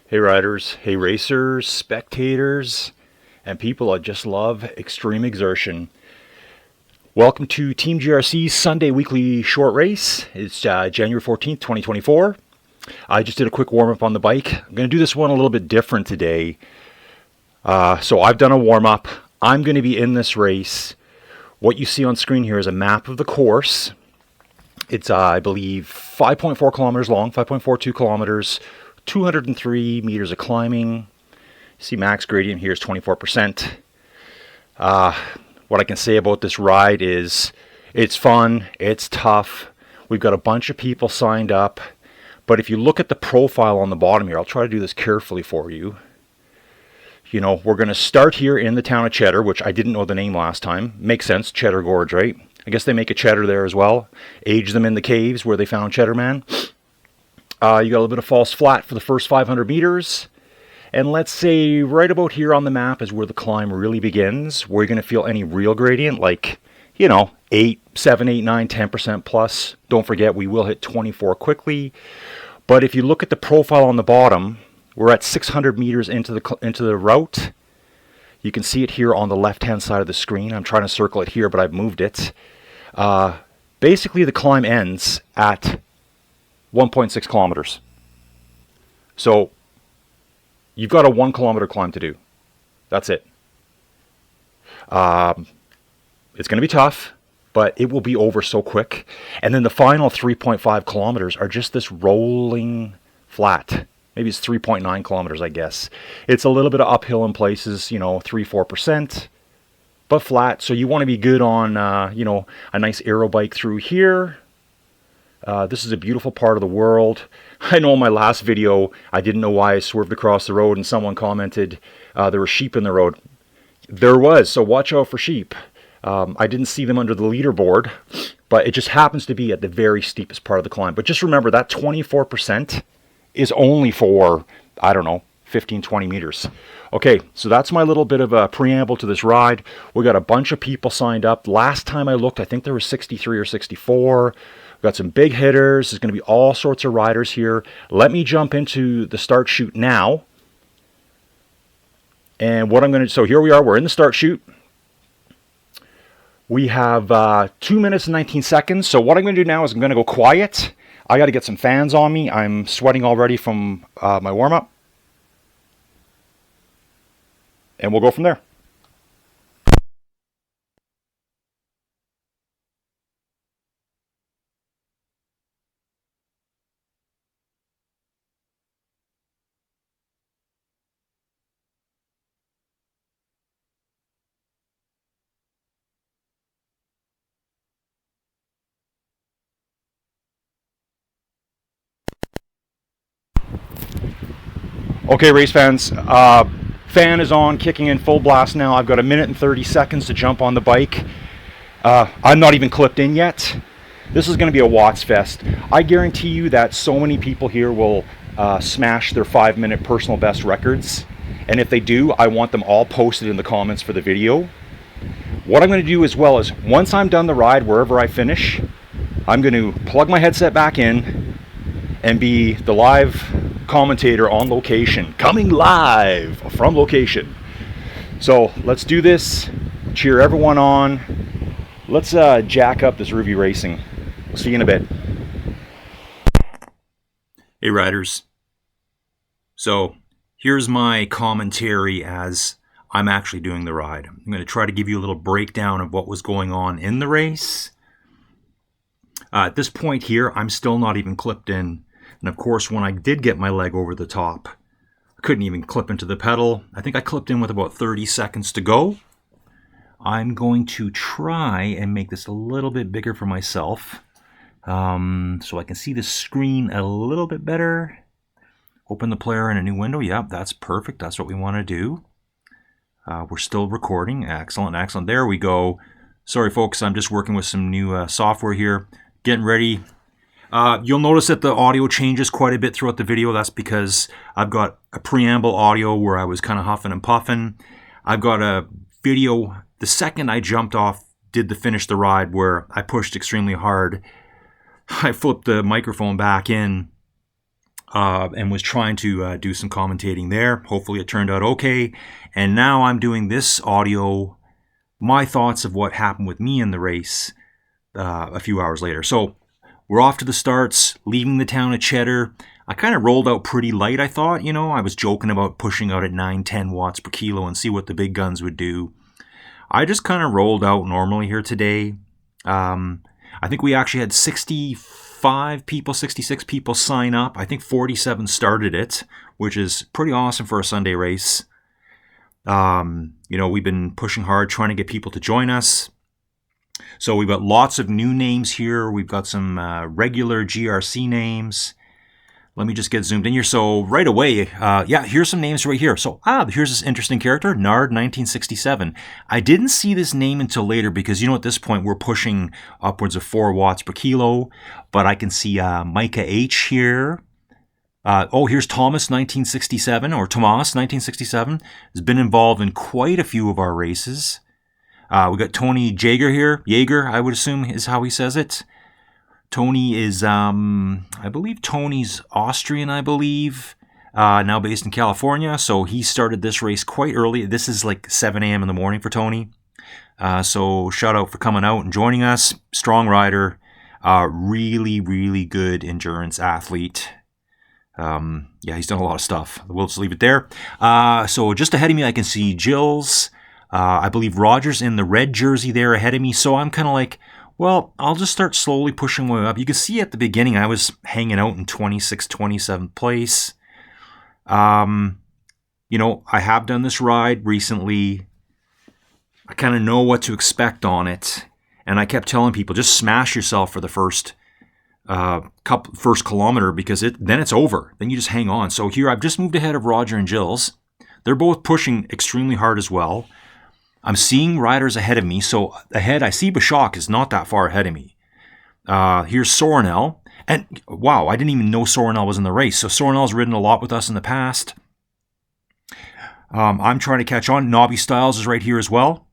Hey riders, hey racers, spectators, and people that just love extreme exertion. Welcome to Team GRC's Sunday weekly short race. It's January 14th, 2024. I just did a quick warm-up on the bike. I'm going to do this one a little bit different today. So I've done a warm-up. I'm going to be in this race. What you see on screen here is a map of the course. It's, I believe, 5.4 kilometers long, 5.42 kilometers, 203 meters of climbing. You see max gradient here is 24%. What I can say about this ride is it's fun, it's tough. We've got a bunch of people signed up. But if you look at the profile on the bottom here, I'll try to do this carefully for you. You know, we're going to start here in the town of Cheddar, which I didn't know the name last time. Makes sense, Cheddar Gorge, right? I guess they make a cheddar there as well. Age them in the caves where they found Cheddar Man. You got a little bit of false flat for the first 500 meters. And let's say right about here on the map is where the climb really begins, where you're going to feel any real gradient, like, 8, 7, 8, 9, 10% plus. Don't forget, we will hit 24 quickly. But if you look at the profile on the bottom, we're at 600 meters into the route. You can see it here on the left-hand side of the screen. I'm trying to circle it here, but I've moved it. Basically, the climb ends at 1.6 kilometers. So you've got a 1 kilometer climb to do. That's it. It's going to be tough, but it will be over so quick. And then the final 3.5 kilometers are just this rolling flat. Maybe it's 3.9 kilometers, I guess. It's a little bit of uphill in places, 3-4%, but flat. So you want to be good on, a nice aero bike through here. This is a beautiful part of the world. I know in my last video, I didn't know why I swerved across the road, and someone commented there were sheep in the road. There was, so watch out for sheep. I didn't see them under the leaderboard, but it just happens to be at the very steepest part of the climb. But just remember, that 24% is only for, 15, 20 meters. Okay, so that's my little bit of a preamble to this ride. We got a bunch of people signed up. Last time I looked, I think there were 63 or 64. We've got some big hitters. There's going to be all sorts of riders here. Let me jump into the start chute now. And what I'm going to... So here we are. We're in the start chute. We have 2 minutes and 19 seconds. So what I'm going to do now is I'm going to go quiet. I got to get some fans on me. I'm sweating already from my warm-up. And we'll go from there. Okay, race fans, fan is on, kicking in full blast now. I've got 1 minute and 30 seconds to jump on the bike. I'm not even clipped in yet. This is going to be a Watts fest. I guarantee you that so many people here will smash their 5-minute personal best records. And if they do, I want them all posted in the comments for the video. What I'm going to do as well is, once I'm done the ride, wherever I finish, I'm going to plug my headset back in and be the live commentator on location, coming live from location. So let's do this, cheer everyone on. Let's jack up this Rouvy racing. We'll see you in a bit. Hey riders, so here's my commentary as I'm actually doing the ride. I'm going to try to give you a little breakdown of what was going on in the race. At this point here, I'm still not even clipped in. And of course, when I did get my leg over the top, I couldn't even clip into the pedal. I think I clipped in with about 30 seconds to go. I'm going to try and make this a little bit bigger for myself, so I can see the screen a little bit better. Open the player in a new window. Yep, that's perfect. That's what we want to do. We're still recording. Excellent, excellent. There we go. Sorry, folks. I'm just working with some new software here. Getting ready. You'll notice that the audio changes quite a bit throughout the video. That's because I've got a preamble audio where I was kind of huffing and puffing. I've got a video the second I jumped off, did finish the ride, where I pushed extremely hard. I flipped the microphone back in and was trying to do some commentating there. Hopefully it turned out okay. And now I'm doing this audio, my thoughts of what happened with me in the race a few hours later. So we're off to the starts, leaving the town of Cheddar. I kind of rolled out pretty light, I thought. You know, I was joking about pushing out at 9-10 watts per kilo and see what the big guns would do. I just kind of rolled out normally here today. I think we actually had 65 people, 66 people sign up. I think 47 started it, which is pretty awesome for a Sunday race. You know, we've been pushing hard trying to get people to join us. So we've got lots of new names here. We've got some regular GRC names. Let me just get zoomed in here. So right away, yeah, here's some names right here. So, here's this interesting character, Nard 1967. I didn't see this name until later because, you know, at this point, we're pushing upwards of 4 watts per kilo. But I can see Micah H here. Here's Thomas 1967, or Tomas 1967. Has been involved in quite a few of our races. We got Tony Jaeger here. Jaeger, I would assume is how he says it. Tony is, I believe Tony's Austrian, I believe, now based in California. So he started this race quite early. This is like 7 a.m. in the morning for Tony. So shout out for coming out and joining us. Strong rider, really, really good endurance athlete. Yeah, he's done a lot of stuff. We'll just leave it there. So just ahead of me, I can see Jill's. I believe Roger's in the red jersey there ahead of me. So I'm kind of like, well, I'll just start slowly pushing my way up. You can see at the beginning I was hanging out in 26th, 27th place. You know, I have done this ride recently. I kind of know what to expect on it. And I kept telling people, just smash yourself for the first kilometer because then it's over. Then you just hang on. So here I've just moved ahead of Roger and Jill's. They're both pushing extremely hard as well. I'm seeing riders ahead of me. So ahead, I see Bashak is not that far ahead of me. Here's Sorinel. And wow, I didn't even know Sorinel was in the race. So Sorinel's ridden a lot with us in the past. I'm trying to catch on. Nobby Styles is right here as well.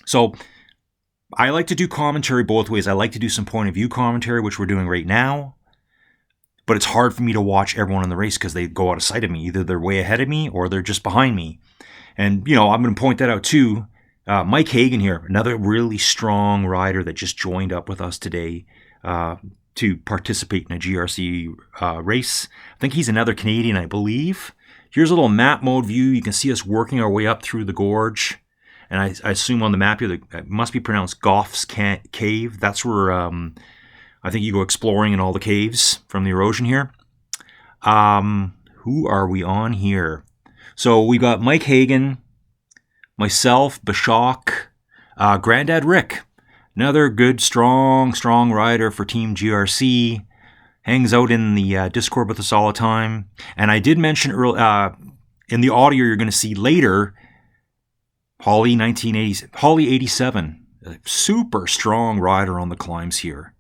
So I like to do commentary both ways. I like to do some point of view commentary, which we're doing right now. But it's hard for me to watch everyone in the race because they go out of sight of me. Either they're way ahead of me or they're just behind me. And, you know, I'm going to point that out too. Mike Hagan here, another really strong rider that just joined up with us today to participate in a GRC race. I think he's another Canadian, I believe. Here's a little map mode view. You can see us working our way up through the gorge. And I assume on the map here, it must be pronounced Goff's Cave. That's where I think you go exploring in all the caves from the erosion here. Who are we on here? So we got Mike Hagan, myself, Bashak, Granddad Rick, another good, strong rider for Team GRC. Hangs out in the Discord with us all the time. And I did mention in the audio you're going to see later, Holly 87, a super strong rider on the climbs here.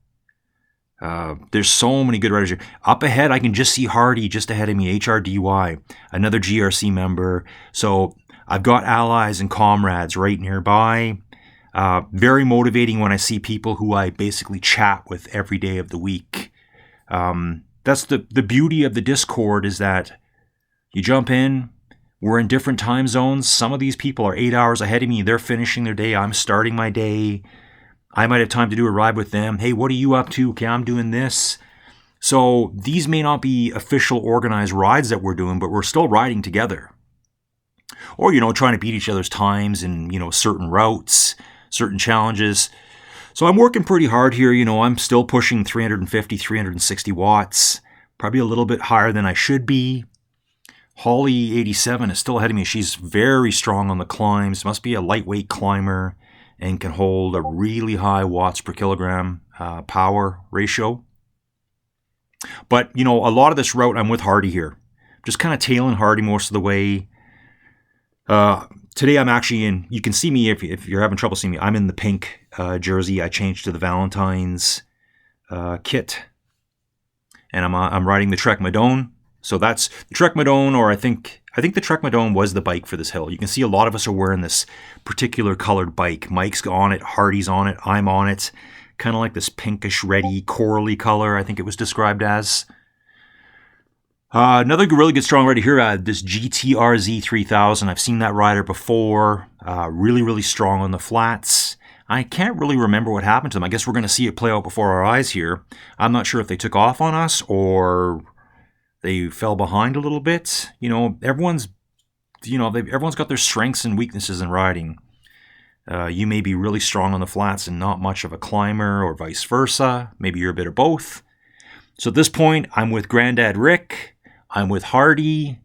There's so many good riders here. Up ahead, I can just see Hardy just ahead of me, HRDY, another GRC member. So I've got allies and comrades right nearby. Very motivating when I see people who I basically chat with every day of the week. That's the beauty of the Discord is that you jump in, we're in different time zones. Some of these people are 8 hours ahead of me. They're finishing their day. I'm starting my day. I might have time to do a ride with them. Hey, what are you up to? Okay, I'm doing this. So these may not be official organized rides that we're doing, but we're still riding together. Or, you know, trying to beat each other's times in, you know, certain routes, certain challenges. So I'm working pretty hard here. You know, I'm still pushing 350, 360 watts. Probably a little bit higher than I should be. Holly 87 is still ahead of me. She's very strong on the climbs. Must be a lightweight climber and can hold a really high watts per kilogram power ratio. But, you know, a lot of this route I'm with Hardy here. Just kind of tailing Hardy most of the way. Today I'm actually in, you can see me if you're having trouble seeing me, I'm in the pink jersey. I changed to the Valentine's kit. And I'm riding the Trek Madone. So that's the Trek Madone, or I think the Trek Madone was the bike for this hill. You can see a lot of us are wearing this particular colored bike. Mike's on it, Hardy's on it, I'm on it. Kind of like this pinkish, reddy, corally color, I think it was described as. Another really good strong rider here, this GTRZ 3000. I've seen that rider before. Really, really strong on the flats. I can't really remember what happened to them. I guess we're going to see it play out before our eyes here. I'm not sure if they took off on us or they fell behind a little bit. Everyone's got their strengths and weaknesses in riding. You may be really strong on the flats and not much of a climber, or vice versa. Maybe you're a bit of both. So at this point, I'm with Grandad Rick. I'm with Hardy,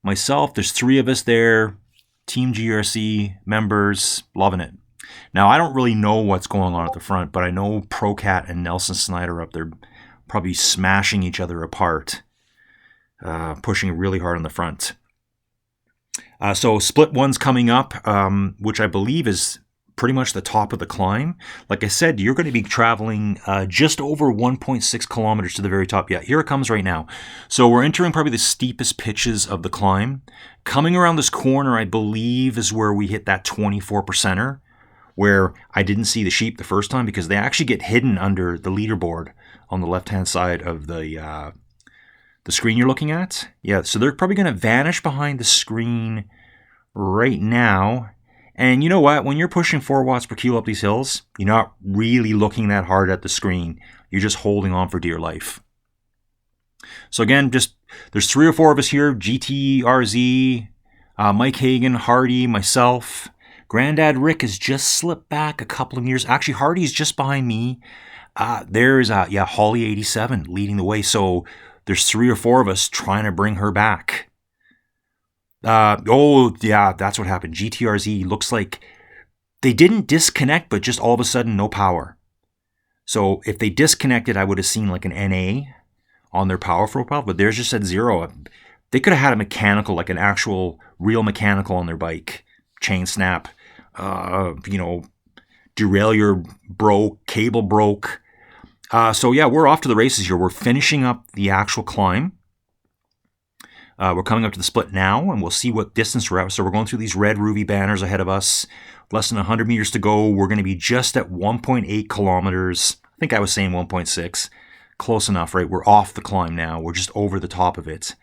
myself. There's 3 of us there, Team GRC members, loving it. Now, I don't really know what's going on at the front, but I know Procat and Nelson Snyder up there probably smashing each other apart, pushing really hard on the front. So split 1's coming up, which I believe is pretty much the top of the climb. Like I said, you're going to be traveling just over 1.6 kilometers to the very top. Yeah, here it comes right now. So we're entering probably the steepest pitches of the climb. Coming around this corner, I believe, is where we hit that 24%er, where I didn't see the sheep the first time because they actually get hidden under the leaderboard on the left-hand side of the screen you're looking at. Yeah, so they're probably going to vanish behind the screen right now. And you know what? When you're pushing 4 watts per kilo up these hills, you're not really looking that hard at the screen. You're just holding on for dear life. So again, there's 3 or 4 of us here. GTRZ, Mike Hagan, Hardy, myself. Grandad Rick has just slipped back a couple of meters. Actually, Hardy's just behind me. There's Holly 87 leading the way. So there's 3 or 4 of us trying to bring her back. That's what happened. GTRZ looks like they didn't disconnect, but just all of a sudden, no power. So if they disconnected, I would have seen like an NA on their power profile, but theirs just said 0. They could have had a mechanical, like an actual real mechanical on their bike. Chain snap, derailleur broke, cable broke. So we're off to the races here. We're finishing up the actual climb. We're coming up to the split now, and we'll see what distance we're at. So we're going through these red Rouvy banners ahead of us. Less than 100 meters to go. We're going to be just at 1.8 kilometers. I think I was saying 1.6. Close enough, right? We're off the climb now. We're just over the top of it.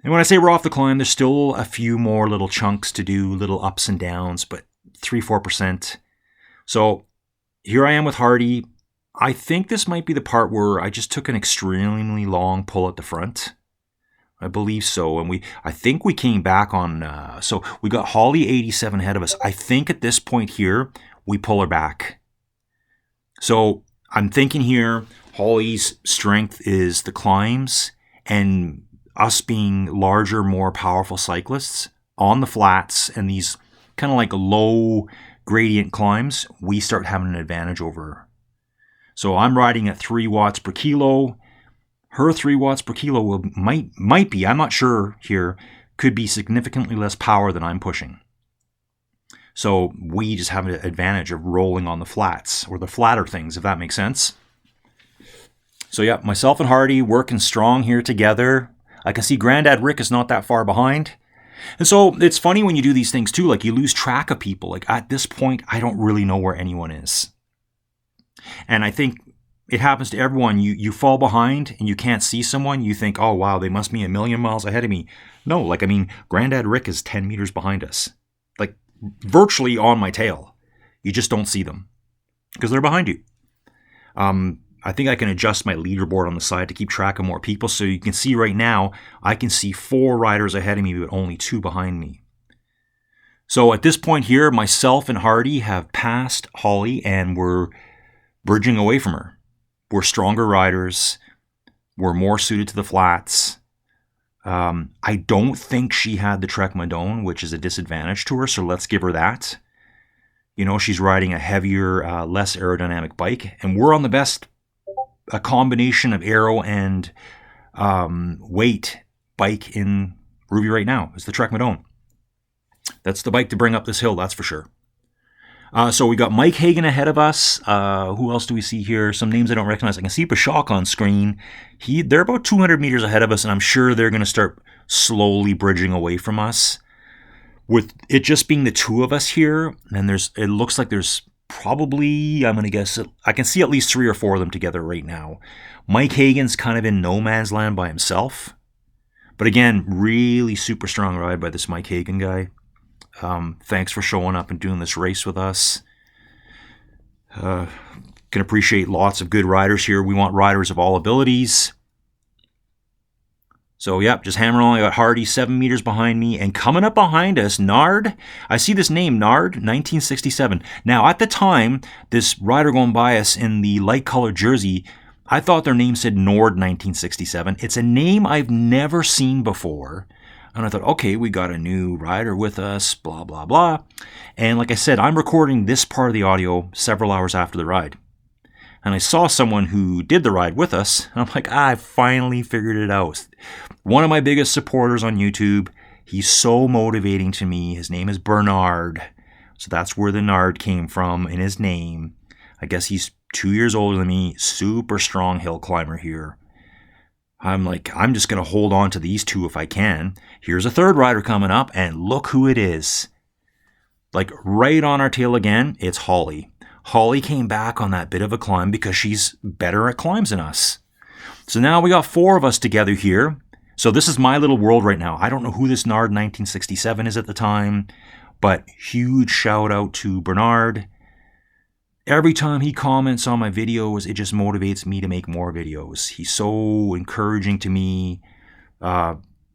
And when I say we're off the climb, there's still a few more little chunks to do, little ups and downs, but 3-4%. So here I am with Hardy. I think this might be the part where I just took an extremely long pull at the front. I believe so. And I think we came back on, so we got Holly 87 ahead of us. I think at this point here, we pull her back. So I'm thinking here, Holly's strength is the climbs, and us being larger, more powerful cyclists on the flats and these kind of like low gradient climbs, we start having an advantage over her. So I'm riding at 3 watts per kilo. Her 3 watts per kilo might be, I'm not sure here, could be significantly less power than I'm pushing. So we just have an advantage of rolling on the flats, or the flatter things, if that makes sense. So yeah, myself and Hardy working strong here together. I can see Grandad Rick is not that far behind. And so it's funny when you do these things too, like you lose track of people. Like at this point, I don't really know where anyone is. And I think it happens to everyone. You fall behind and you can't see someone. You think, oh, wow, they must be a million miles ahead of me. No, Grandad Rick is 10 meters behind us. Like virtually on my tail. You just don't see them because they're behind you. I think I can adjust my leaderboard on the side to keep track of more people. So you can see right now, I can see 4 riders ahead of me, but only 2 behind me. So at this point here, myself and Hardy have passed Holly and we're bridging away from her. We're stronger riders. We're more suited to the flats. I don't think she had the Trek Madone, which is a disadvantage to her, so let's give her that. She's riding a heavier, less aerodynamic bike, and we're on the best combination of aero and weight bike in Rouvy right now. It's the Trek Madone. That's the bike to bring up this hill, that's for sure. So we got Mike Hagan ahead of us. Who else do we see here? Some names I don't recognize. I can see Bashak on screen. They're about 200 meters ahead of us, and I'm sure they're going to start slowly bridging away from us. With it just being the 2 of us here, and it looks like there's probably, I'm going to guess, I can see at least 3 or 4 of them together right now. Mike Hagan's kind of in no man's land by himself. But again, really super strong ride by this Mike Hagan guy. Thanks for showing up and doing this race with us. Can appreciate lots of good riders here. We want riders of all abilities. So, yep, just hammering on. I got Hardy 7 meters behind me. And coming up behind us, Nard. I see this name, Nard, 1967. Now, at the time, this rider going by us in the light-colored jersey, I thought their name said Nord 1967. It's a name I've never seen before. And I thought, okay, we got a new rider with us, blah, blah, blah. And like I said, I'm recording this part of the audio several hours after the ride. And I saw someone who did the ride with us, and I'm like, I finally figured it out. One of my biggest supporters on YouTube. He's so motivating to me. His name is Bernard. So that's where the Nard came from in his name. I guess he's 2 years older than me. Super strong hill climber here. I'm like, I'm just going to hold on to these two if I can. Here's a third rider coming up, and look who it is. Like right on our tail again, it's Holly. Holly came back on that bit of a climb because she's better at climbs than us. So now we got 4 of us together here. So this is my little world right now. I don't know who this Nard 1967 is at the time, but huge shout out to Bernard. Every time he comments on my videos, it just motivates me to make more videos. He's so encouraging to me,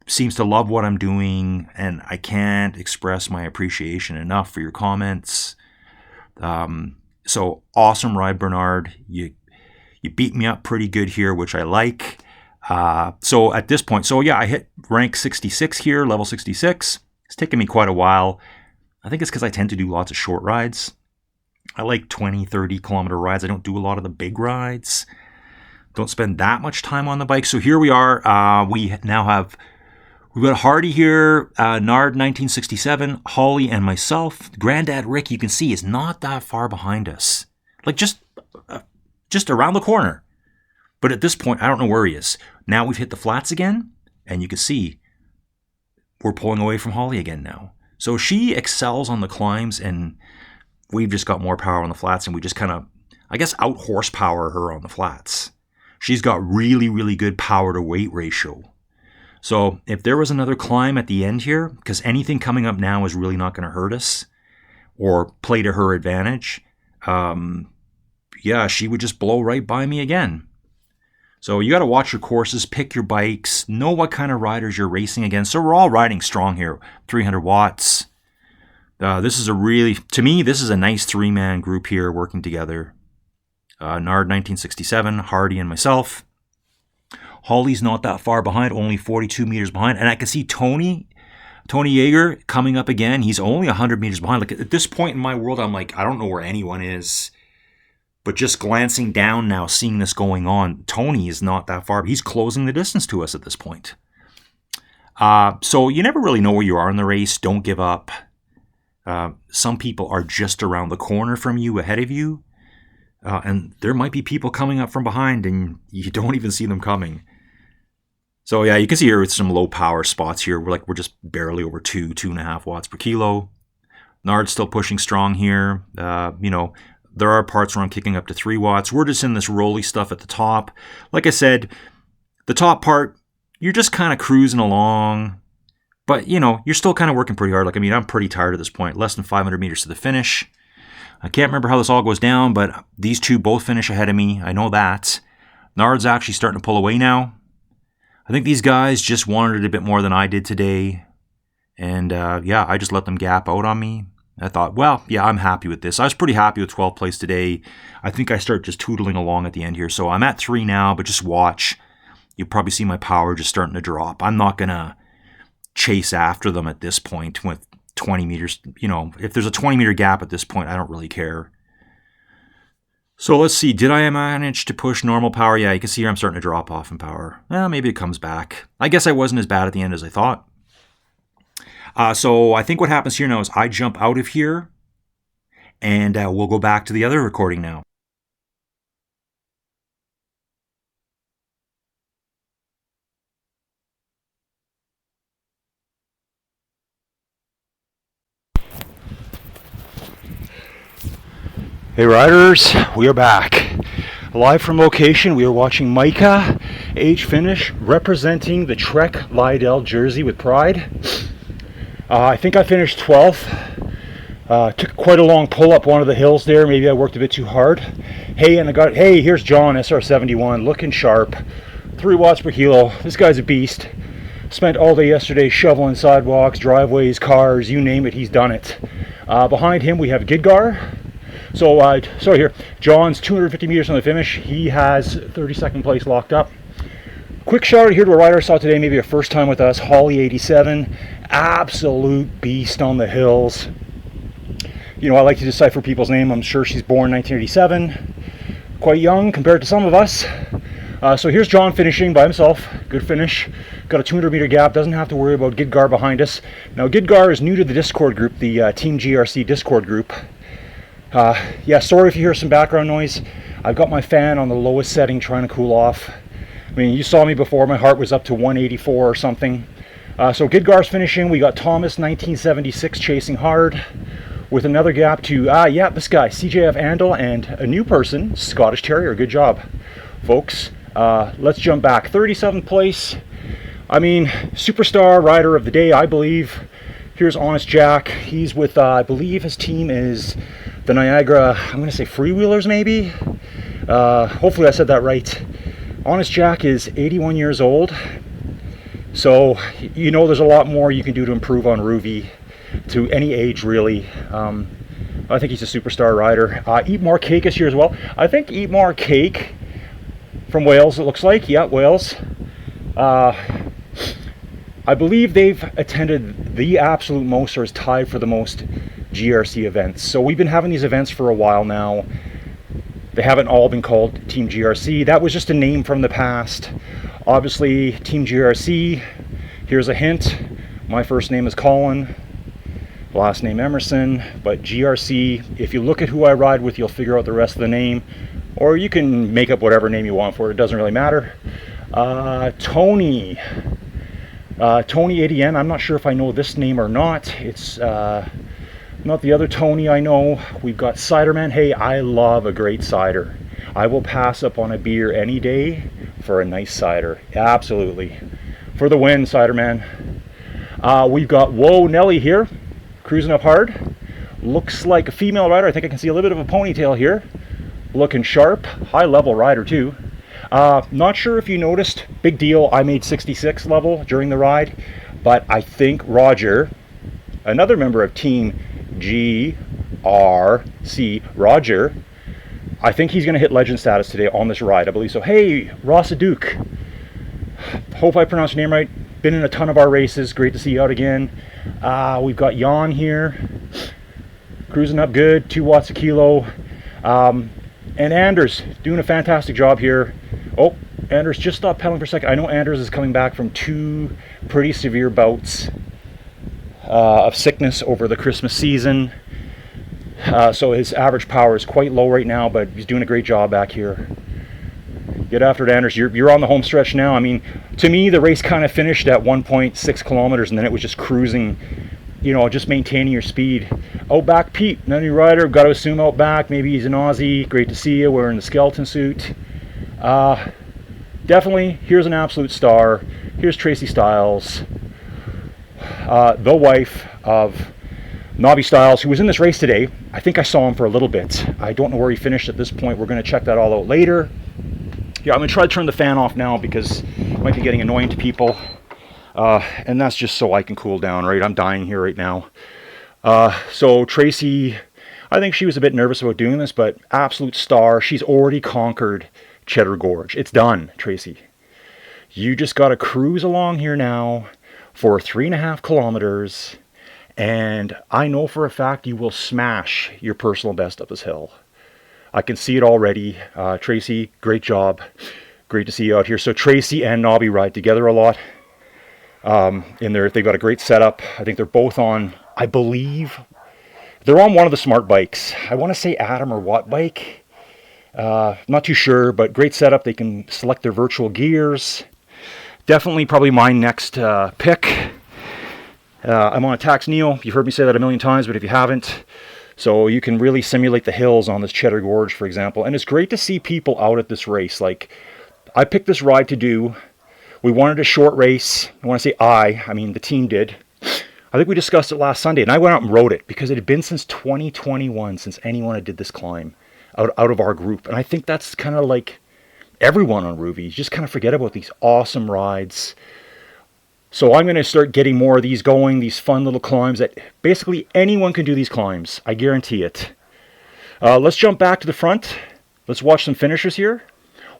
seems to love what I'm doing, and I can't express my appreciation enough for your comments. So awesome ride, Bernard. You beat me up pretty good here, which I like. So at this point, so yeah, I hit rank 66 here, level 66. It's taken me quite a while. I think it's because I tend to do lots of short rides. I like 20, 30 kilometer rides. I don't do a lot of the big rides. Don't spend that much time on the bike. So here we are. We've got Hardy here, Nard 1967, Holly, and myself. Granddad Rick, you can see, is not that far behind us. Like just around the corner. But at this point, I don't know where he is. Now we've hit the flats again, and you can see we're pulling away from Holly again now. So she excels on the climbs, and we've just got more power on the flats, and we just kind of, I guess, out horsepower her on the flats. She's got really, really good power to weight ratio. So if there was another climb at the end here, because anything coming up now is really not going to hurt us or play to her advantage, yeah, she would just blow right by me again. So you got to watch your courses, pick your bikes, know what kind of riders you're racing against. So we're all riding strong here, 300 watts. This is to me, this is a nice 3-man group here working together. Nard 1967, Hardy, and myself. Holly's not that far behind, only 42 meters behind. And I can see Tony Yeager coming up again. He's only 100 meters behind. Like at this point in my world, I'm like, I don't know where anyone is. But just glancing down now, seeing this going on, Tony is not that far. He's closing the distance to us at this point. So you never really know where you are in the race. Don't give up. Some people are just around the corner from you, ahead of you. And there might be people coming up from behind and you don't even see them coming. So yeah, you can see here with some low power spots here. We're just barely over 2.5 watts per kilo. Nard's still pushing strong here. There are parts where I'm kicking up to 3 watts. We're just in this rolly stuff at the top. Like I said, the top part, you're just kind of cruising along. But, you're still kind of working pretty hard. I'm pretty tired at this point. Less than 500 meters to the finish. I can't remember how this all goes down, but these two both finish ahead of me. I know that. Nard's actually starting to pull away now. I think these guys just wanted it a bit more than I did today. And, I just let them gap out on me. I thought, well, yeah, I'm happy with this. I was pretty happy with 12th place today. I think I start just tootling along at the end here. So I'm at 3 now, but just watch. You'll probably see my power just starting to drop. I'm not going to chase after them at this point with 20 meters. If there's a 20-meter gap at this point, I don't really care. So let's see. Did I manage to push normal power? Yeah, you can see here I'm starting to drop off in power. Well, maybe it comes back. I guess I wasn't as bad at the end as I thought. So I think what happens here now is I jump out of here, and we'll go back to the other recording now. Hey riders, we are back. Live from location, we are watching Micah age finish, representing the Trek Lydell jersey with pride. I think I finished 12th. Took quite a long pull up one of the hills there. Maybe I worked a bit too hard. Hey, here's John, SR71, looking sharp. 3 watts per kilo. This guy's a beast. Spent all day yesterday shoveling sidewalks, driveways, cars, you name it, he's done it. Behind him we have Gidgar. So here, John's 250 meters from the finish. He has 32nd place locked up. Quick shout out here to a rider I saw today, maybe a first time with us, Holly87. Absolute beast on the hills. You know, I like to decipher people's name. I'm sure she's born 1987. Quite young compared to some of us. So here's John finishing by himself. Good finish. Got a 200 meter gap. Doesn't have to worry about Gidgar behind us. Now Gidgar is new to the Discord group, the Team GRC Discord group. Yeah, sorry if you hear some background noise. I've got my fan on the lowest setting trying to cool off. I mean, you saw me before. My heart was up to 184 or something. So Gidgar's finishing. We got Thomas 1976 chasing hard with another gap to, yeah, this guy, CJF Andel, and a new person, Scottish Terrier. Good job, folks. Let's jump back. 37th place. I mean, superstar rider of the day, I believe. Here's Honest Jack. He's with, I believe his team is the Niagara, I'm going to say Freewheelers maybe. Hopefully I said that right. Honest Jack is 81 years old. So, you know, there's a lot more you can do to improve on Rouvy to any age, really. I think he's a superstar rider. Eat More Cake is here as well. I think Eat More Cake from Wales, it looks like. Yeah, Wales. I believe they've attended the absolute most, or is tied for the most GRC events. So we've been having these events for a while now. They haven't all been called Team GRC. That was just a name from the past. Obviously, Team GRC, here's a hint. My first name is Colin, last name Emerson, but GRC, if you look at who I ride with, you'll figure out the rest of the name, or you can make up whatever name you want for it. It doesn't really matter. Tony ADN, I'm not sure if I know this name or not. It's not the other Tony I know. We've got Ciderman. Hey, I love a great cider. I will pass up on a beer any day for a nice cider. Absolutely. For the win, Ciderman. We've got Whoa Nelly here, cruising up hard. Looks like a female rider. I think I can see a little bit of a ponytail here. Looking sharp. High level rider too. Not sure if you noticed, big deal, I made 66 level during the ride, but I think Roger, another member of Team GRC, Roger, I think he's going to hit legend status today on this ride, I believe so. Hey, Rossaduke, hope I pronounced your name right. Been in a ton of our races, great to see you out again. We've got Jan here, cruising up good, 2 watts a kilo. And Anders doing a fantastic job here. Oh, Anders just stopped pedaling for a second. I know Anders is coming back from 2 pretty severe bouts of sickness over the Christmas season. So his average power is quite low right now, but he's doing a great job back here. Get after it, Anders. You're on the home stretch now. I mean, to me, the race kind of finished at 1.6 kilometers, and then it was just cruising, you know, just maintaining your speed. Outback Pete, another new rider. Got to assume Outback. Maybe he's an Aussie. Great to see you wearing the skeleton suit. Definitely, here's an absolute star. Here's Tracy Styles, the wife of Nobby Styles, who was in this race today. I think I saw him for a little bit. I don't know where he finished at this point. We're going to check that all out later. Yeah, I'm going to try to turn the fan off now because it might be getting annoying to people. And that's just so I can cool down, right? I'm dying here right now. So Tracy, I think she was a bit nervous about doing this, but absolute star. She's already conquered Cheddar Gorge. It's done, Tracy. You just got to cruise along here now for 3.5 kilometers, and I know for a fact you will smash your personal best up this hill. I can see it already. Tracy, great job. Great to see you out here. So Tracy and Nobby ride together a lot. They've got a great setup. I think they're both on, I believe, they're on one of the smart bikes. I want to say Atom or Watt bike. Not too sure, but great setup. They can select their virtual gears. Definitely probably my next pick. I'm on a Tax Neo. You've heard me say that a million times, but if you haven't, so you can really simulate the hills on this Cheddar Gorge, for example. And it's great to see people out at this race. Like, I picked this ride to do. We wanted a short race. I want to say I mean the team did. I think we discussed it last Sunday, and I went out and rode it because it had been since 2021 since anyone had did this climb out of our group. And I think that's kind of like everyone on Rouvy. You just kind of forget about these awesome rides. So I'm going to start getting more of these going, these fun little climbs that basically anyone can do these climbs. I guarantee it. Let's jump back to the front. Let's watch some finishers here.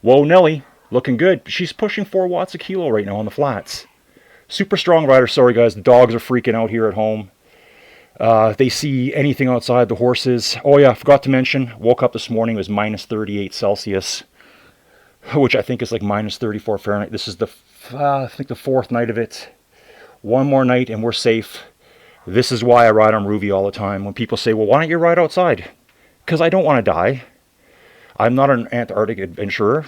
Whoa, Nelly, looking good. She's pushing 4 watts a kilo right now on the flats. Super strong rider. Sorry, guys. The dogs are freaking out here at home. If they see anything outside, the horses. Oh, yeah, I forgot to mention. Woke up this morning. It was minus 38 Celsius, which I think is like minus 34 Fahrenheit. This is I think the 4th night of it. One more night and we're safe. This is why I ride on Rouvy all the time. When people say, well, why don't you ride outside? Because I don't want to die. I'm not an Antarctic adventurer.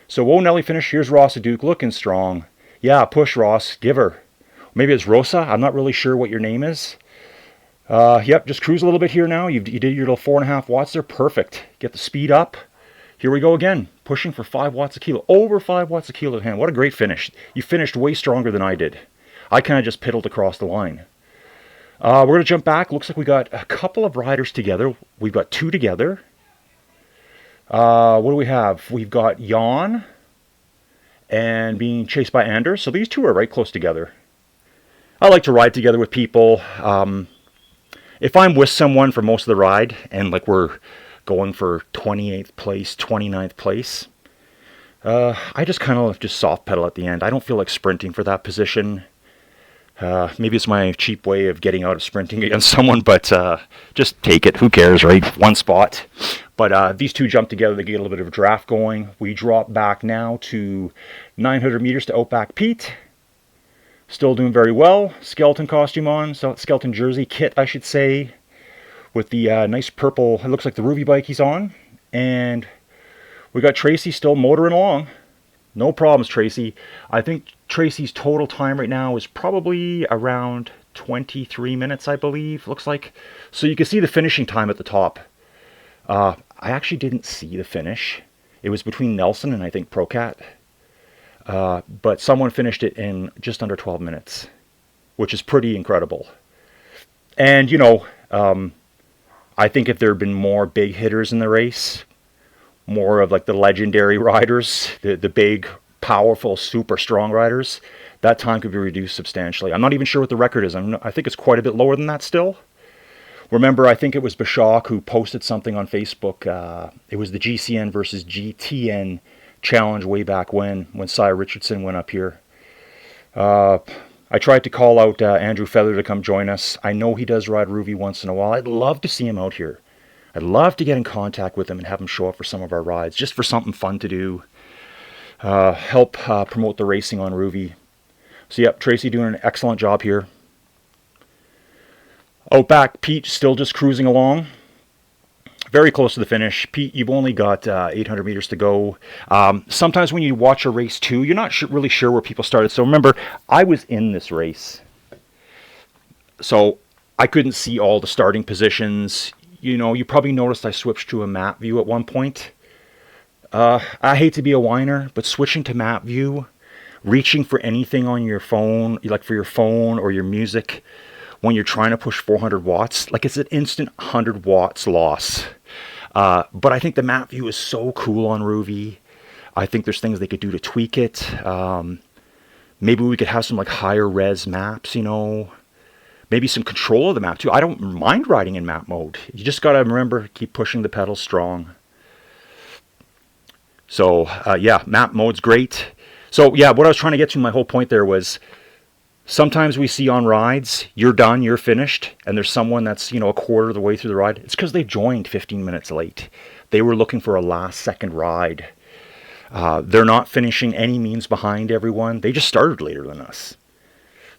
So, whoa, Nelly finish. Here's Rossa Duke looking strong. Yeah, push, Ross. Give her. Maybe it's Rosa. I'm not really sure what your name is. Yep, just cruise a little bit here now. You did your little 4.5 watts there. Perfect. Get the speed up. Here we go again. Pushing for 5 watts a kilo. Over 5 watts a kilo to hand. What a great finish. You finished way stronger than I did. I kind of just piddled across the line. We're going to jump back. Looks like we got a couple of riders together. We've got 2 together. What do we have? We've got Jan and being chased by Anders. So these 2 are right close together. I like to ride together with people. If I'm with someone for most of the ride and like we're going for 28th place, 29th place, I just kind of just soft pedal at the end. I don't feel like sprinting for that position. Maybe it's my cheap way of getting out of sprinting against someone, but just take it. Who cares, right? One spot. But these 2 jump together. They get a little bit of a draft going. We drop back now to 900 meters to Outback Pete. Still doing very well. Skeleton costume on. So skeleton jersey kit, I should say. With the nice purple, it looks like the Rouvy bike he's on. And we got Tracy still motoring along. No problems, Tracy. I think Tracy's total time right now is probably around 23 minutes, I believe. Looks like. So you can see the finishing time at the top. I actually didn't see the finish. It was between Nelson and I think Procat. But someone finished it in just under 12 minutes, which is pretty incredible. And, you know, I think if there had been more big hitters in the race, more of like the legendary riders, the big, powerful, super strong riders, that time could be reduced substantially. I'm not even sure what the record is. I think it's quite a bit lower than that still. Remember, I think it was Bashak who posted something on Facebook. It was the GCN versus GTN challenge way back when Cy Richardson went up here. I tried to call out Andrew Feather to come join us. I know he does ride Rouvy once in a while. I'd love to see him out here. I'd love to get in contact with him and have him show up for some of our rides, just for something fun to do. Help promote the racing on Rouvy. So yep, Tracy doing an excellent job here. Outback Pete still just cruising along. Very close to the finish. Pete, you've only got 800 meters to go. Sometimes when you watch a race too, you're not really sure where people started. So remember, I was in this race. So I couldn't see all the starting positions. You know, you probably noticed I switched to a map view at one point. I hate to be a whiner, but switching to map view, reaching for anything on your phone, like for your phone or your music, when you're trying to push 400 watts, like it's an instant 100 watts loss. But I think the map view is so cool on Rouvy. I think there's things they could do to tweak it. Maybe we could have some like higher res maps, you know. Maybe some control of the map too. I don't mind riding in map mode. You just got to remember, keep pushing the pedals strong. So yeah, map mode's great. So yeah, what I was trying to get to, my whole point there was, sometimes we see on rides, you're done, you're finished, and there's someone that's, you know, a quarter of the way through the ride. It's because they joined 15 minutes late. They were looking for a last second ride. They're not finishing any means behind everyone. They just started later than us.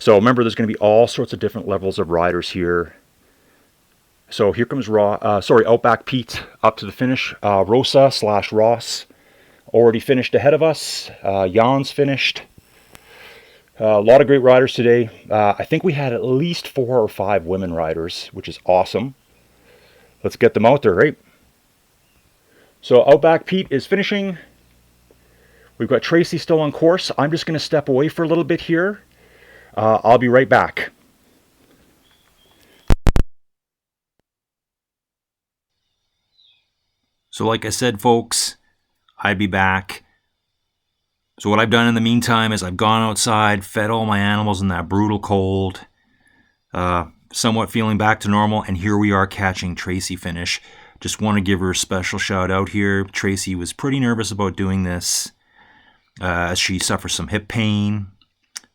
So remember, there's going to be all sorts of different levels of riders here. So here comes Outback Pete up to the finish. Rosa/Ross already finished ahead of us. Jan's finished. A lot of great riders today. I think we had at least 4 or 5 women riders, which is awesome. Let's get them out there, right? So Outback Pete is finishing. We've got Tracy still on course. I'm just going to step away for a little bit here. I'll be right back. So like I said, folks, I'd be back. So what I've done in the meantime is I've gone outside, fed all my animals in that brutal cold, somewhat feeling back to normal, and here we are catching Tracy finish. Just want to give her a special shout out here. Tracy was pretty nervous about doing this as she suffers some hip pain.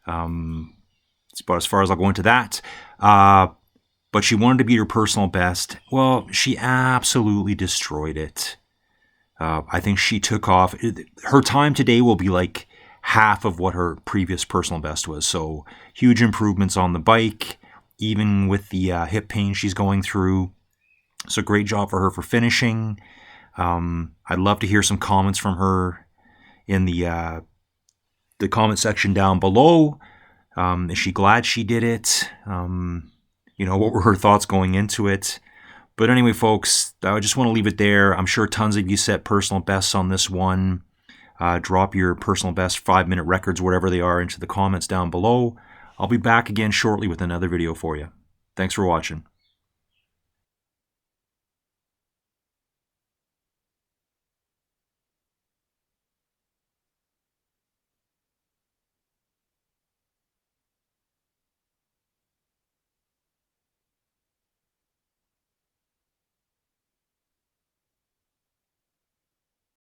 It's about as far as I'll go into that. But she wanted to beat her personal best. Well, she absolutely destroyed it. I think she took off. Her time today will be like half of what her previous personal best was. So huge improvements on the bike, even with the hip pain she's going through. So great job for her for finishing. I'd love to hear some comments from her in the comment section down below. Is she glad she did it? What were her thoughts going into it? But anyway, folks, I just want to leave it there. I'm sure tons of you set personal bests on this one. Drop your personal best 5-minute records, whatever they are, into the comments down below. I'll be back again shortly with another video for you. Thanks for watching.